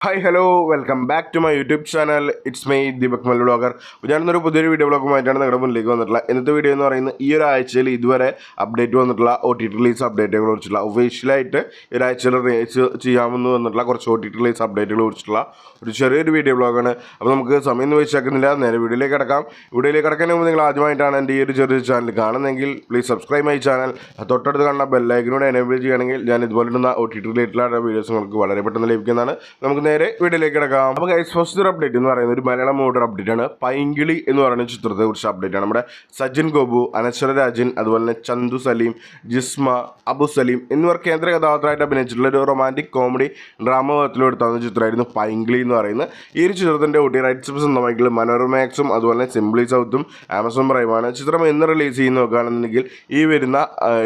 Hi hello welcome back to my YouTube channel. It's my Deepak Mallu vlogger. ഞാനൊരു പുതിയൊരു video വ്ളോഗുമായിട്ടാണ് നിങ്ങളുടെ മുന്നിലേക്ക് വന്നിട്ടുള്ളത്. ഇന്നത്തെ വീഡിയോ എന്ന് പറയുന്നത് ഈ ഒരു ആഴ്ചയിൽ ഇതുവരെ അപ്ഡേറ്റ് വന്നിട്ടുള്ള OTT റിലീസ് അപ്ഡേറ്റുകളെ കുറിച്ചുള്ള ഒഫീഷ്യലായിട്ട് ഈ ഒരാഴ്ചയിൽ റിലീസ് ചെയ്യാമെന്ന് വന്നിട്ടുള്ള കുറച്ച് OTT റിലീസ് അപ്ഡേറ്റുകളെ കുറിച്ചുള്ള ഒരു ചെറിയൊരു വീഡിയോ വ്ളോഗാണ്. അപ്പോൾ നമുക്ക് സമയം ഒന്നും വെച്ചാക്കുന്നില്ല, നേരെ വീഡിയോയിലേക്ക് കിടക്കാം. വീഡിയോയിലേക്ക് കിടക്കുന്നതിന് മുമ്പ് നിങ്ങൾ ആദ്യമായിട്ടാണ് എൻ്റെ ഈ ഒരു ചെറിയ ചാനൽ കാണുന്നതെങ്കിൽ പ്ലീസ് സബ്സ്ക്രൈബ് മൈ ചാനൽ. തൊട്ടടുത്ത് കാണുന്ന ബെല്ലൈക്കനോട് എനേബിൾ ചെയ്യുകയാണെങ്കിൽ ഞാൻ ഇതുപോലെ ഇടുന്ന OTT റിലേറ്റഡ് വീഡിയോസ് നിങ്ങൾക്ക് വളരെ പെട്ടെന്ന് ലഭിക്കുന്നതാണ്. നമുക്ക് നേരെ വീഡിയോയിലേക്ക് കിടക്കാം. അപ്പോൾ ഗൈസ്, ഫസ്റ്റ് ഒരു അപ്ഡേറ്റ് എന്ന് പറയുന്നത് ഒരു മലയാളം മോഡൽ അപ്ഡേറ്റ് ആണ്. പൈങ്കിളി എന്ന് പറയുന്ന ചിത്രത്തെ കുറിച്ച് അപ്ഡേറ്റ് ആണ്. നമ്മുടെ സജിൻ ഗോപു, അനശ്വര രാജൻ, അതുപോലെ തന്നെ ചന്തു സലീം, ജിസ്മ, അബു സലീം എന്നിവർ കേന്ദ്ര കഥാപാത്രമായിട്ട് അഭിനയിച്ചിട്ടുള്ള ഒരു റൊമാൻറ്റിക് കോമഡി ഡ്രാമ എടുത്താവുന്ന ചിത്രമായിരുന്നു പൈങ്കിളി എന്ന് പറയുന്നത്. ഈ ഒരു ചിത്രത്തിൻ്റെ OTT റൈറ്റ്സ് സ്വന്തമാക്കിയുള്ള മനോരമാക്സും അതുപോലെ തന്നെ സിംപ്ലി സൗത്തും ആമസോൺ പ്രൈമാണ്. ചിത്രം എന്ന് റിലീസ് ചെയ്യുന്ന നോക്കുകയാണെന്നുണ്ടെങ്കിൽ ഈ വരുന്ന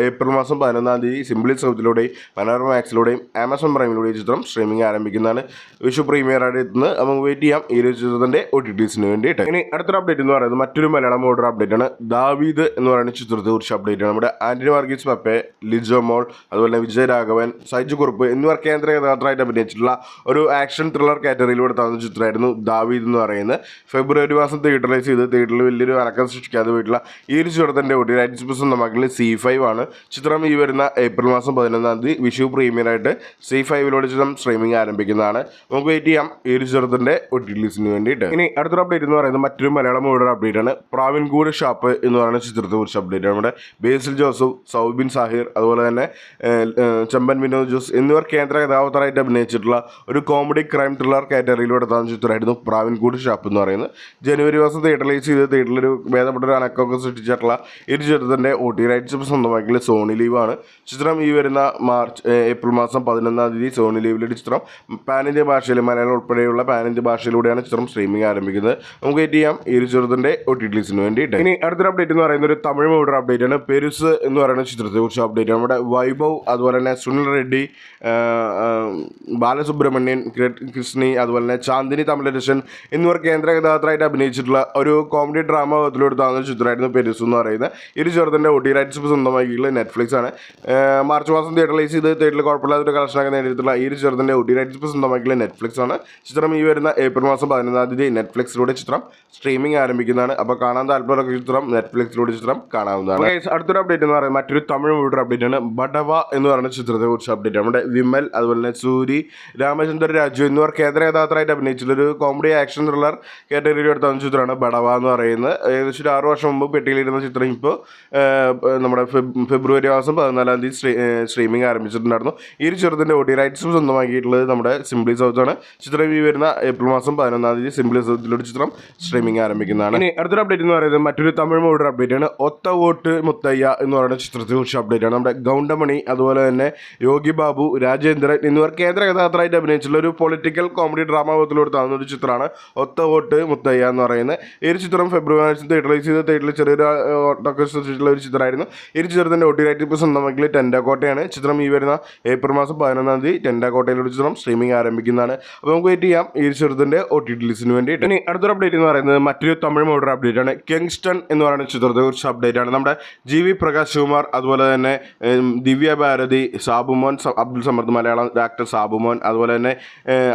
ഏപ്രിൽ മാസം 11-ാം തീയതി സിംപ്ലി സൗത്തിലൂടെയും മനോരമാക്സിലൂടെയും ആമസോൺ പ്രൈമിലൂടെയും ചിത്രം സ്ട്രീമിംഗ് ആരംഭിക്കുന്നതാണ്. വിഷു പ്രീമിയർ ആയിട്ട് എത്തുന്നത് നമുക്ക് വെയിറ്റ് ചെയ്യാം ഈ ഒരു ചിത്രത്തിൻ്റെ OTTസിന് വേണ്ടിയിട്ട്. ഇനി അടുത്തൊരു അപ്ഡേറ്റ് എന്ന് പറയുന്നത് മറ്റൊരു മലയാളം മോഡൽ അപ്ഡേറ്റ് ആണ്. ദാവീദ് എന്ന് പറയുന്ന ചിത്രത്തെ കുറിച്ച് അപ്ഡേറ്റ് ആണ്. നമ്മുടെ ആന്റണി വർഗീസ് പപ്പെ, ലിജോ മോൾ, അതുപോലെ വിജയരാഘവൻ, സൈജു കുറുപ്പ് എന്നിവർ കേന്ദ്ര കഥാപാത്രമായിട്ട് അഭിനയിച്ചിട്ടുള്ള ഒരു ആക്ഷൻ ത്രില്ലർ കാറ്റഗറിയിലൂടെ തന്ന ചിത്രമായിരുന്നു ദാവീദ് എന്ന് പറയുന്നത്. ഫെബ്രുവരി മാസം തിയേറ്ററൈസ് ചെയ്ത് തിയേറ്ററിൽ വലിയൊരു അനക്കം സൃഷ്ടിക്കാതെ പോയിട്ടുള്ള ഈ ഒരു ചിത്രത്തിൻ്റെ OTT റൈറ്റ്സ് സ്വന്തമാക്കിയുള്ള C5 ആണ്. ചിത്രം ഈ വരുന്ന ഏപ്രിൽ മാസം 11-ാം തീയതി വിഷു പ്രീമിയർ ആയിട്ട് C5ലൂടെ ചിത്രം സ്ട്രീമിംഗ് ആരംഭിക്കുന്നതാണ്. നമുക്ക് വെയിറ്റ് ചെയ്യാം ഈ ഒരു ചിത്രത്തിൻ്റെ OTT റിലീസിന് വേണ്ടിയിട്ട്. ഇനി അടുത്തൊരു അപ്ഡേറ്റ് എന്ന് പറയുന്നത് മറ്റൊരു മലയാളം മൂവിയുടെ അപ്ഡേറ്റ് ആണ്. പ്രാവിൻകൂട് ഷാപ്പ് എന്ന് പറയുന്ന ചിത്രത്തെ കുറിച്ച് അപ്ഡേറ്റ് ആണ്. നമ്മുടെ ബേസിൽ ജോസഫ്, സൗബിൻ സാഹിർ, അതുപോലെ തന്നെ ചെമ്പൻ വിനോദ് ജോസ് എന്നിവർ കേന്ദ്ര കഥാപാത്രമായിട്ട് അഭിനയിച്ചിട്ടുള്ള ഒരു കോമഡി ക്രൈം ത്രില്ലർ കാറ്റഗറിയിലൂടെ താൻ ചിത്രമായിരുന്നു പ്രാവിൻകൂട് ഷാപ്പ് എന്ന് പറയുന്നത്. ജനുവരി മാസം തിയേറ്ററിലൈസ് ചെയ്ത് തിയേറ്ററിലൊരു ഭേദപ്പെട്ട ഒരു അനക്കമൊക്കെ സൃഷ്ടിച്ചിട്ടുള്ള ഈ ഒരു ചിത്രത്തിൻ്റെ OTT റൈറ്റ്സ് സ്വന്തമാക്കിയുള്ള സോണി ലീവാണ്. ചിത്രം ഈ വരുന്ന ഏപ്രിൽ മാസം 11-ാം തീയതി സോണി ലീവിലൊരു ചിത്രം പാൻ ഇന്ത്യ ഭാഷയിൽ മലയാളം ഉൾപ്പെടെയുള്ള പാൻ ഇന്ത്യ ഭാഷയിലൂടെയാണ് ചിത്രം സ്ട്രീമിംഗ് ആരംഭിക്കുന്നത്. നമുക്ക് വെയിറ്റ് ചെയ്യാം ഈ ഒരു ചിത്രത്തിൻ്റെ OTT റിലീസിന് വേണ്ടിയിട്ട്. ഇനി അടുത്തൊരു അപ്ഡേറ്റ് എന്ന് പറയുന്നത് ഒരു തമിഴ് മൂവിയുടെ അപ്ഡേറ്റ് ആണ്. പെരുസ് എന്ന് പറയുന്ന ചിത്രത്തെ കുറിച്ച് അപ്ഡേറ്റ് ആണ്. നമ്മുടെ വൈഭവ്, അതുപോലെ തന്നെ സുനിൽ റെഡ്ഡി, ബാലസുബ്രഹ്മണ്യൻ, കൃഷ്ണി, അതുപോലെ തന്നെ ചാന്ദിനി തമിഴരശൻ എന്നിവർ കേന്ദ്ര കഥാപാത്രമായിട്ട് അഭിനയിച്ചിട്ടുള്ള ഒരു കോമഡി ഡ്രാമ എടുത്താകുന്ന ചിത്രമായിരുന്നു പെരുസ് എന്ന് പറയുന്നത്. ഈ ഒരു ചിത്രത്തിൻ്റെ OTT റൈറ്റ്സ് സ്വന്തമാക്കിയിട്ടുള്ള നെറ്റ്ഫ്ലിക്സ് ആണ്. മാർച്ച് മാസം തിയേറ്ററിലൈസ് ചെയ്ത് തിയേറ്ററിൽ കുഴപ്പമില്ലാത്തൊരു കളക്ഷനൊക്കെ നേടിയിട്ടുള്ള ഈ ഒരു ചിത്രത്തിൻ്റെ OTT റൈറ്റ്സ് സ്വന്തമാക്കിയുള്ള നെറ്റ്ഫ്ലിക്സ് ആണ്. ചിത്രം ഈ വരുന്ന ഏപ്രിൽ മാസം 11-ാം തീയതി നെറ്റ്ഫ്ലിക്സിലൂടെ ചിത്രം സ്ട്രീമിംഗ് ആരംഭിക്കുന്നതാണ്. അപ്പോൾ കാണാൻ താല്പര്യമൊക്കെ ചിത്രം നെറ്റ്ഫ്ലിക്സിലൂടെ ചിത്രം കാണാവുന്നതാണ്. അടുത്തൊരു അപ്ഡേറ്റ് എന്ന് പറയുന്നത് മറ്റൊരു തമിഴ് മൂവിയുടെ അപ്ഡേറ്റ് ആണ്. ബഡവ എന്ന് പറയുന്ന ചിത്രത്തെ കുറിച്ച് അപ്ഡേറ്റ് ആണ്. നമ്മുടെ വിമൽ, അതുപോലെ തന്നെ സൂരി, രാമചന്ദ്ര രാജു എന്നിവർ കേന്ദ്ര കഥാപാത്രമായിട്ട് അഭിനയിച്ചിട്ടുള്ള ഒരു കോമഡി ആക്ഷൻ ത്രില്ലർ കാറ്റഗറിയിൽ എടുത്ത ചിത്രമാണ് ബഡവ എന്ന് പറയുന്നത്. ഏകദേശം 6 വർഷം മുമ്പ് പെട്ടിയിലിരുന്ന ചിത്രം ഇപ്പോൾ നമ്മുടെ ഫെബ്രുവരി മാസം 14-ാം തീയതി സ്ട്രീമിംഗ് ആരംഭിച്ചിട്ടുണ്ടായിരുന്നു. ഈ ഒരു ചിത്രത്തിൻ്റെ OTT റൈറ്റ്സ് സ്വന്തമാക്കിയിട്ടുള്ളത് നമ്മുടെ സിംപ്ലി സൗത്ത് ആണ്. ചിത്രം ഈ വരുന്ന ഏപ്രിൽ മാസം 11-ാം തീയതി സിംപ്ലി സൗത്തിലൂടെ ചിത്രം സ്ട്രീമിംഗ് ആരംഭിക്കുന്നതാണ്. ഇനി അടുത്തൊരു അപ്ഡേറ്റ് എന്ന് പറയുന്നത് മറ്റൊരു തമിഴ് മൂവിയുടെ അപ്ഡേറ്റ് ആണ്. ഒത്ത വോട്ട് മുത്തയ്യ എന്ന് പറയുന്ന ചിത്രത്തെ കുറിച്ച് അപ്ഡേറ്റ് ആണ്. നമ്മുടെ ഗൗണ്ടമണി, അതുപോലെ തന്നെ യോഗി ബാബു, രാജേന്ദ്രൻ എന്നിവർ കേന്ദ്ര കഥാപാത്രമായിട്ട് അഭിനയിച്ചിട്ടുള്ള ഒരു പൊളിറ്റിക്കൽ കോമഡി ഡ്രാമ എടുത്താകുന്ന ഒരു ചിത്രമാണ് ഒത്ത വോട്ട് മുത്തയ്യ എന്ന് പറയുന്നത്. ഈ ഒരു ചിത്രം ഫെബ്രുവരി മാസം തിയേറ്ററിലൈസ് ചെയ്ത് തിയേറ്ററിൽ ചെറിയൊരു ഓട്ടൊക്കെ സൃഷ്ടിച്ചിട്ടുള്ള ഒരു ചിത്രമായിരുന്നു. ഈ ഒരു ചിത്രത്തിൻ്റെ OTT റൈറ്റ് ഇപ്പോൾ സ്വന്തമാക്കിയ ടെൻഡാക്കോട്ടയാണ്. ചിത്രം ഈ വരുന്ന ഏപ്രിൽ മാസം 11-ാം തീയതി ടെൻഡാക്കോട്ടയിലൂടെ ചിത്രം സ്ട്രീമിംഗ് ആരംഭിക്കുന്നതാണ്. അപ്പോൾ നമുക്ക് വെയിറ്റ് ചെയ്യാം ഈ ഒരു ചിത്രത്തിൻ്റെ OTT റിലീസിന് വേണ്ടിയിട്ട്. ഇനി അടുത്തൊരു അപ്ഡേറ്റ് എന്ന് പറയുന്നത് മറ്റൊരു തമിഴ് മോഡൽ അപ്ഡേറ്റ് ആണ്. കിങ്സ്റ്റൺ എന്ന് പറയുന്ന ചിത്രത്തെ കുറിച്ച് അപ്ഡേറ്റ് ആണ്. നമ്മുടെ GV പ്രകാശ് കുമാർ, അതുപോലെ തന്നെ ദിവ്യ ഭാരതി, സാബുമോൻ, അബ്ദുൾ സമദ് മലയാളം ആക്ടർ സാബുമോൻ, അതുപോലെ തന്നെ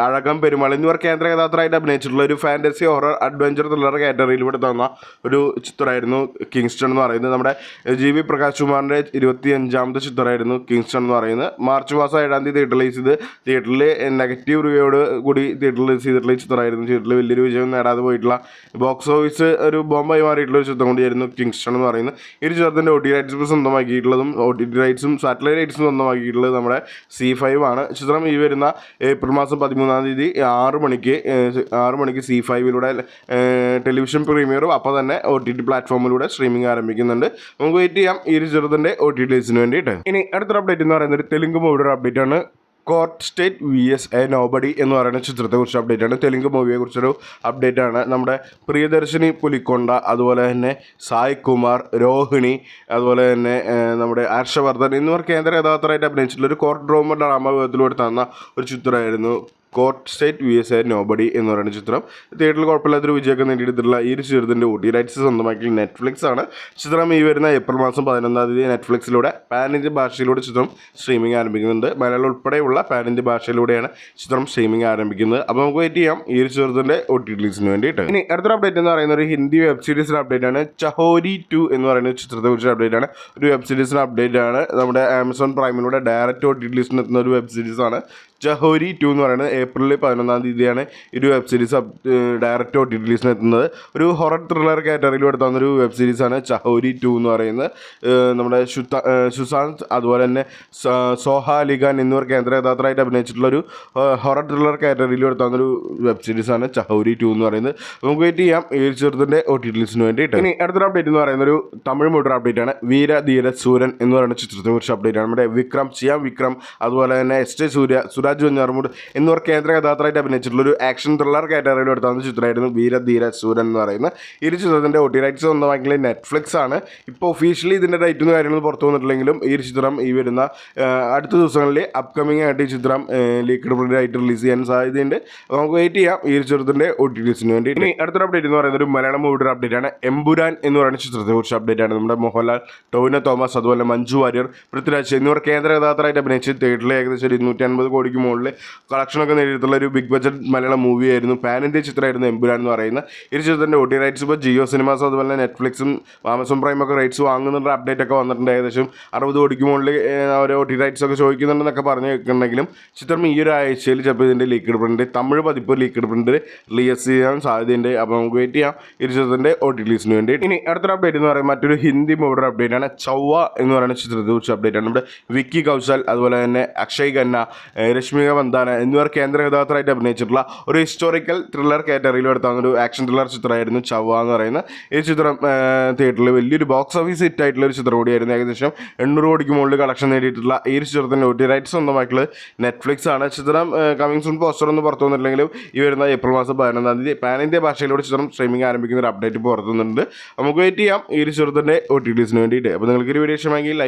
അഴകം പെരുമാൾ എന്നിവർ കേന്ദ്ര കഥാപാത്രമായിട്ട് അഭിനയിച്ചിട്ടുള്ള ഒരു ഫാൻറ്റസി ഹൊറർ അഡ്വഞ്ചർ ത്രില്ലർ കാറ്റഗറിയിലൂടെ തന്ന ഒരു ചിത്രമായിരുന്നു കിങ്സ്റ്റൺ എന്ന് പറയുന്നത്. നമ്മുടെ GV പ്രകാശ് കുമാറിൻ്റെ 25-ാമത്തെ ചിത്രമായിരുന്നു കിങ്സ്റ്റൺ എന്ന് പറയുന്നത്. മാർച്ച് മാസം 7-ാം തീയതി തിയേറ്ററിലൈസ് ചെയ്ത് തിയേറ്ററിൽ നെഗറ്റീവ് റിവ്യൂയോട് കൂടി തിയേറ്ററിൽ ചെയ്തിട്ടുള്ള ചിത്രമായിരുന്നു. തിയേറ്ററിൽ വലിയൊരു വിജയം നേടാതെ പോയിട്ടുള്ള ബോക്സ് ഓഫീസ് ഒരു ബോംബായി മാറിയിട്ടുള്ള ഒരു ചിത്രം കൂടിയായിരുന്നു കിങ്സ്റ്റൺ എന്ന് പറയുന്നത്. ഈ ഒരു ചിത്രത്തിൻ്റെ OTT റൈറ്റ്സ് സ്വന്തമാക്കിയിട്ടുള്ളതും OTT റൈറ്റ്സും സാറ്റലൈറ്റ് റൈറ്റ്സും സ്വന്തമാക്കിയിട്ടുള്ളത് നമ്മുടെ C5 ആണ്. ചിത്രം ഈ വരുന്ന ഏപ്രിൽ മാസം 13-ാം തീയതി 6 മണിക്ക് C5ലൂടെ ടെലിവിഷൻ പ്രീമിയറും അപ്പോൾ തന്നെ OTT പ്ലാറ്റ്ഫോമിലൂടെ സ്ട്രീമിംഗ് ആരംഭിക്കുന്നുണ്ട്. നമുക്ക് വെയിറ്റ് ചെയ്യാം ഈ ഒരു ചിത്രത്തിൻ്റെ OTT റിലീസിന് വേണ്ടിയിട്ട്. ഇനി അടുത്തൊരു അപ്ഡേറ്റ് എന്ന് പറയുന്നത് ഒരു തെലുങ്ക് മൂവിയുടെ അപ്ഡേറ്റ് ആണ്. Court state VS A nobody എന്ന് പറയുന്ന ചിത്രത്തെക്കുറിച്ച് അപ്ഡേറ്റ് ആണ്. തെലുങ്ക് മൂവിയെക്കുറിച്ചൊരു അപ്ഡേറ്റ് ആണ്. നമ്മുടെ പ്രിയദർശിനി പുലിക്കൊണ്ട, അതുപോലെ തന്നെ സായ് കുമാർ, രോഹിണി, അതുപോലെ തന്നെ നമ്മുടെ ഹർഷവർദ്ധൻ എന്നിവർ കേന്ദ്ര കഥാപാത്രമായിട്ട് അഭിനയിച്ചിട്ടുള്ള ഒരു കോർട്ട് ഡ്രാമ വിഭാഗത്തിലൂടെ തന്ന ഒരു ചിത്രമായിരുന്നു കോർട്ട് സ്റ്റേറ്റ് VS നോബഡി എന്ന് പറയുന്ന ചിത്രം തിയേറ്ററിൽ കുഴപ്പമില്ലാത്തൊരു വിജയമൊക്കെ നേടിയെടുത്തിട്ടുള്ള ഈ ഒരു ചിത്രത്തിൻ്റെ OTT റൈറ്റ്സ് സ്വന്തമാക്കി നെറ്റ്ഫ്ലിക്സ് ആണ്. ചിത്രം ഈ വരുന്ന ഏപ്രിൽ മാസം 11-ാം തീയതി നെറ്റ്ഫ്ലിക്സിലൂടെ പാൻ ഇന്ത്യൻ ഭാഷയിലൂടെ ചിത്രം സ്ട്രീമിംഗ് ആരംഭിക്കുന്നുണ്ട്. മലയാളം ഉൾപ്പെടെയുള്ള പാൻ ഇന്ത്യൻ ഭാഷയിലൂടെയാണ് ചിത്രം സ്ട്രീമിംഗ് ആരംഭിക്കുന്നത്. അപ്പോൾ നമുക്ക് വെയിറ്റ് ചെയ്യാം ഈ ഒരു ചിത്രത്തിൻ്റെ OTT റിലീസിന് വേണ്ടിയിട്ട്. ഇനി അടുത്തൊരു അപ്ഡേറ്റ് എന്ന് പറയുന്ന ഒരു ഹിന്ദി വെബ് സീരീസിൻ്റെ അപ്ഡേറ്റ് ആണ്. ചഹോരി 2 എന്ന് പറയുന്ന ചിത്രത്തെക്കുറിച്ച് അപ്ഡേറ്റ് ആണ്. ഒരു വെബ് സീരീസിൻ്റെ അപ്ഡേറ്റ് ആണ്. നമ്മുടെ ആമസോൺ പ്രൈമിലൂടെ ഡയറക്റ്റ് OTT റിലീസിന് എത്തുന്ന ഒരു വെബ് സീരീസാണ്. ചഹോരി 2 എന്ന് പറയുന്നത് ഏപ്രിൽ 11-ാം തീയതിയാണ് ഈ ഒരു വെബ് സീരീസ് ഡയറക്റ്റ് OTT റിലീസിന് എത്തുന്നത്. ഒരു ഹൊറർ ത്രില്ലർ കാറ്റഗറിയിൽ എടുത്താന്നൊരു വെബ് സീരീസാണ് ചഹോരി 2 എന്ന് പറയുന്നത്. നമ്മുടെ സുശാന്ത് അതുപോലെ തന്നെ സോഹ അലിഖാൻ എന്നിവർ കേന്ദ്ര കഥാപാത്രമായിട്ട് അഭിനയിച്ചിട്ടുള്ള ഒരു ഹൊറർ ത്രില്ലർ കാറ്റഗറിയിൽ എടുത്താന്നൊരു വെബ് സീരീസാണ് ചഹോരി 2 എന്ന് പറയുന്നത്. നമുക്ക് വെയിറ്റ് ചെയ്യാം ഈ ചെറുതിൻ്റെ OTT റിലീസിന് വേണ്ടിയിട്ട്. ഇനി അടുത്തൊരു അപ്ഡേറ്റ് എന്ന് പറയുന്ന ഒരു തമിഴ് മൂട്ടർ അപ്ഡേറ്റ് ആണ്. വീര ധീര സൂരൻ എന്ന് പറയുന്ന ചിത്രത്തെക്കുറിച്ച് അപ്ഡേറ്റ് ആണ്. നമ്മുടെ വിക്രം അതുപോലെ തന്നെ SJ സൂര്യ, സുരാജ് വെഞ്ഞാറമൂട് എന്നിവർ കേന്ദ്ര കഥാപാത്രമായിട്ട് അഭിനയിച്ചിട്ടുള്ള ഒരു ആക്ഷൻ ത്രില്ലർ കാറ്റഗറിയിൽ എടുത്താവുന്ന ചിത്രമായിരുന്നു വീര ധീര സൂരൻ എന്ന് പറയുന്നത്. ഈ ഒരു ചിത്രത്തിൻ്റെ OTT റൈറ്റ്സ് സ്വന്തമാക്കിയ നെറ്റ്ഫ്ലിക്സ് ആണ്. ഇപ്പോൾ ഒഫീഷ്യലി ഇതിൻ്റെ റൈറ്റും കാര്യങ്ങളും പുറത്തു വന്നിട്ടില്ലെങ്കിലും ഈ ഒരു ചിത്രം ഈ വരുന്ന അടുത്ത ദിവസങ്ങളിൽ അപ്കമിങ് ആയിട്ട് ഈ ചിത്രം ലീക്ക്ഡ് പ്രിൻ്റ് ആയിട്ട് റിലീസ് ചെയ്യാൻ സാധ്യതയുണ്ട്. നമുക്ക് വെയിറ്റ് ചെയ്യാം ഈ ഒരു ചിത്രത്തിൻ്റെ OTT റിലീസിന് വേണ്ടി. ഇനി അടുത്തൊരു അപ്ഡേറ്റ് എന്ന് പറയുന്നത് ഒരു മലയാളം മൂവിയുടെ അപ്ഡേറ്റ് ആണ്. എമ്പുരാൻ എന്ന് പറയുന്ന ചിത്രത്തെക്കുറിച്ച് അപ്ഡേറ്റ് ആണ്. നമ്മുടെ മോഹൻലാൽ, ടോവിനോ തോമസ് അതുപോലെ മഞ്ജു വാര്യർ, പൃഥ്വിരാജ് എന്നിവർ കേന്ദ്ര കഥാപാത്രമായിട്ട് അഭിനയിച്ച് തിയേറ്ററിൽ ഏകദേശം 250 കോടിക്ക് മുകളിൽ കളക്ഷനൊക്കെ നേടിയിട്ടുള്ള ഒരു ബിഗ് ബഡ്ജറ്റ് മലയാളം മൂവിയായിരുന്നു. പാൻ ഇന്ത്യ ചിത്രമായിരുന്നു എമ്പുരാൻ എന്ന് പറയുന്നത്. ഈ ചിത്രത്തിൻ്റെ OTT റൈറ്റ്സ് ഇപ്പോൾ ജിയോ സിനിമാസ് അതുപോലെ തന്നെ നെറ്റ്ഫ്ലിക്സും ആമസോൺ പ്രൈമൊക്കെ റൈറ്റ്സ് വാങ്ങുന്നുള്ള അപ്ഡേറ്റ് ഒക്കെ വന്നിട്ടുണ്ട്. ഏകദേശം 60 കോടിക്ക് മുകളിൽ അവർ OTT റൈറ്റ്സ് ഒക്കെ ചോദിക്കുന്നുണ്ടെന്നൊക്കെ പറഞ്ഞു കേൾക്കുന്നുണ്ടെങ്കിലും ചിത്രം ഈ ഒരു ആഴ്ചയിൽ ചിലപ്പോൾ ഇതിൻ്റെ ലീക്ക്ഡ് പ്രിൻ്റ് തമിഴ് പതിപ്പ് ലീക്ക്ഡ് പ്രിൻ്റ് റിലീസ് ചെയ്യാൻ സാധ്യതയുണ്ട്. അപ്പോൾ നമുക്ക് വെയിറ്റ് ചെയ്യാം ഈ ചിത്രത്തിൻ്റെ OTT റിലീസിന് വേണ്ടി. ഇനി അടുത്തൊരു അപ്ഡേറ്റ് എന്ന് പറയുന്നത് മറ്റൊരു ഹിന്ദി മൂവിയുടെ അപ്ഡേറ്റ് ആണ്. ചൗവ എന്ന് പറയുന്ന ചിത്രത്തെ കുറിച്ച് അപ്ഡേറ്റ് ആണ്. നമ്മുടെ വിക്കി കൗശൽ അതുപോലെ തന്നെ അക്ഷയ് ഖന്ന, രശ്മിക മന്ദാന എന്നിവർ കേന്ദ്ര കഥാപാത്രമായിട്ട് അഭിനയിച്ചിട്ടുള്ള ഒരു ഹിസ്റ്റോറിക്കൽ ത്രില്ലർ കാറ്റഗറിയിൽ എടുത്താൽ ഒരു ആക്ഷൻ ത്രില്ലർ ചിത്രമായിരുന്നു ചൗവ എന്ന് പറയുന്നത്. ഈ ചിത്രം തിയേറ്ററിൽ വലിയൊരു ബോക്സ് ഓഫീസ് ഹിറ്റ് ആയിട്ടുള്ള ഒരു ചിത്രം കൂടിയായിരുന്നു. ഏകദേശം 800 കോടിക്ക് മുകളിൽ കളക്ഷൻ നേടിയിട്ടുള്ള ഈ ഒരു ചിത്രത്തിൻ്റെ OTT റൈറ്റ്സ് സ്വന്തമായിട്ടുള്ളത് നെറ്റ്ഫ്ലിക്സ് ആണ്. ചിത്രം കമ്മിങ് സൂൺ പോസ്റ്റർ ഒന്നും പുറത്തു വന്നിട്ടില്ലെങ്കിലും ഈ വരുന്ന ഏപ്രിൽ മാസം 11-ാം തീയതി പാൻ ഇന്ത്യ ഭാഷയിലൂടെ ചിത്രം സ്ട്രീമിംഗ് ആരംഭിക്കുന്ന ഒരു അപ്ഡേറ്റ് പുറത്തുനിന്നുണ്ട്. നമുക്ക് വെയിറ്റ് ചെയ്യാം ഈ ഒരു ചിത്രത്തിൻ്റെ OTT റിലീസിന് വേണ്ടിയിട്ട്. അപ്പോൾ നിങ്ങൾക്ക് ഒരു വീഡിയോ ഇഷ്ടമെങ്കിൽ ലൈക്ക്